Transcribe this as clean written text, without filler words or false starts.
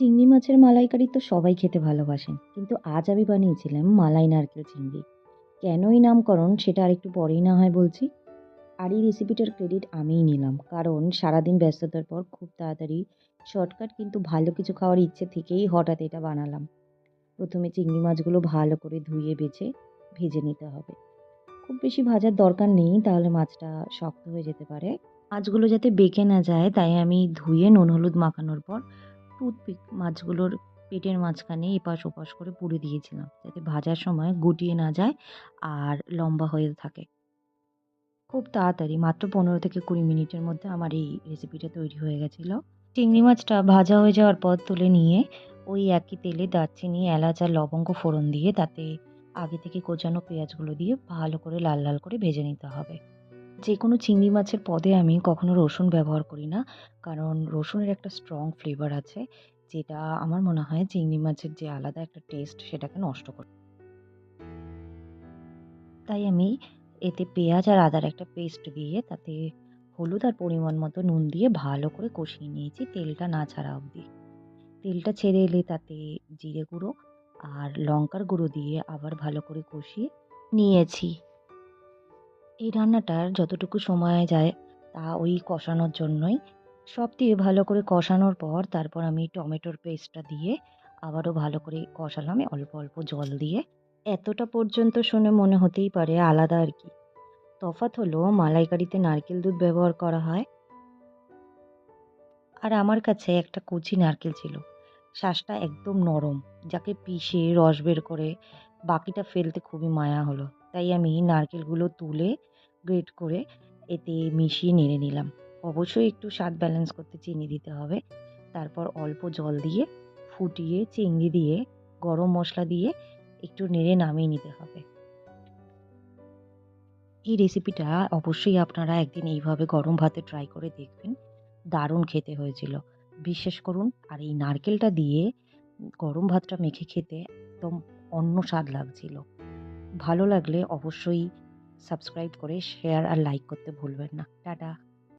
চিংড়ি মাছের মালাইকারি তো সবাই খেতে ভালোবাসেন, কিন্তু আজ আমি বানিয়েছিলাম মালাই নারকেল চিংড়ি। কেন এই নামকরণ সেটা আরেকটু পরেই না হয় বলছি। আর এই রেসিপিটার ক্রেডিট আমিই নিলাম, কারণ সারাদিন ব্যস্ততার পর খুব তাড়াতাড়ি শর্টকাট কিন্তু ভালো কিছু খাওয়ার ইচ্ছে থেকেই হঠাৎ এটা বানালাম। প্রথমে চিংড়ি মাছগুলো ভালো করে ধুয়ে বেছে ভেজে নিতে হবে। খুব বেশি ভাজার দরকার নেই, তাহলে মাছটা শক্ত হয়ে যেতে পারে। মাছগুলো যাতে বেঁকে না যায় তাই আমি ধুয়ে নুন হলুদ মাখানোর পর টুথপিক মাছগুলোর পেটের মাঝখানে এপাশ ওপাশ করে পুড়ে দিয়েছিলাম, যাতে ভাজার সময় গুটিয়ে না যায় আর লম্বা হয়ে থাকে। খুব তাড়াতাড়ি মাত্র 15 থেকে 20 মিনিটের মধ্যে আমার এই রেসিপিটা তৈরি হয়ে গেছিলো। চিংড়ি মাছটা ভাজা হয়ে যাওয়ার পর তুলে নিয়ে ওই একই তেলে দারচিনি এলাচ আর লবঙ্গ ফোড়ন দিয়ে তাতে আগে থেকে কোচানো পেঁয়াজগুলো দিয়ে ভালো করে লাল লাল করে ভেজে নিতে হবে। যে কোনো চিংড়ি মাছের পদে আমি কখনো রসুন ব্যবহার করি না, কারণ রসুনের একটা স্ট্রং ফ্লেভার আছে, যেটা আমার মনে হয় চিংড়ি মাছের যে আলাদা একটা টেস্ট সেটাকে নষ্ট করে। তাই আমি এতে পেঁয়াজ আর আদার একটা পেস্ট দিয়ে তাতে হলুদ আর পরিমাণ মতো নুন দিয়ে ভালো করে কষিয়ে নিয়েছি তেলটা না ছাড়া অবধি। তেলটা ছেড়ে এলে তাতে জিরে গুঁড়ো আর লঙ্কার গুঁড়ো দিয়ে আবার ভালো করে কষিয়ে নিয়েছি। এই রান্নাটার যতটুকু সময় যায় তা ওই কষানোর জন্যই। সব দিয়ে ভালো করে কষানোর পর তারপর আমি টমেটোর পেস্টটা দিয়ে আবারও ভালো করে কষালাম অল্প অল্প জল দিয়ে। এতটা পর্যন্ত শুনে মনে হতেই পারে আলাদা আর কি। তফাৎ হলো মালাইকারিতে নারকেল দুধ ব্যবহার করা হয়, আর আমার কাছে একটা কচি নারকেল ছিল। শ্বাসটা একদম নরম, যাকে পিষে রস বের করে বাকিটা ফেলতে খুবই মায়া হলো। তাই আমি নারকেলগুলো তুলে গ্রেট করে এতে মিশিয়ে নেড়ে নিলাম। অবশ্যই একটু স্বাদ ব্যালেন্স করতে চিনি দিতে হবে। তারপর অল্প জল দিয়ে ফুটিয়ে চিংড়ি দিয়ে গরম মশলা দিয়ে একটু নেড়ে নামিয়ে নিতে হবে। এই রেসিপিটা অবশ্যই আপনারা একদিন এইভাবে গরম ভাতে ট্রাই করে দেখবেন। দারুণ খেতে হয়েছিল। বিশ্বাস করুন, আর এই নারকেলটা দিয়ে গরম ভাতটা মেখে খেতে একদম অন্য স্বাদ লাগছিল। ভালো লাগলে অবশ্যই সাবস্ক্রাইব করে শেয়ার আর লাইক করতে ভুলবেন না। টাটা।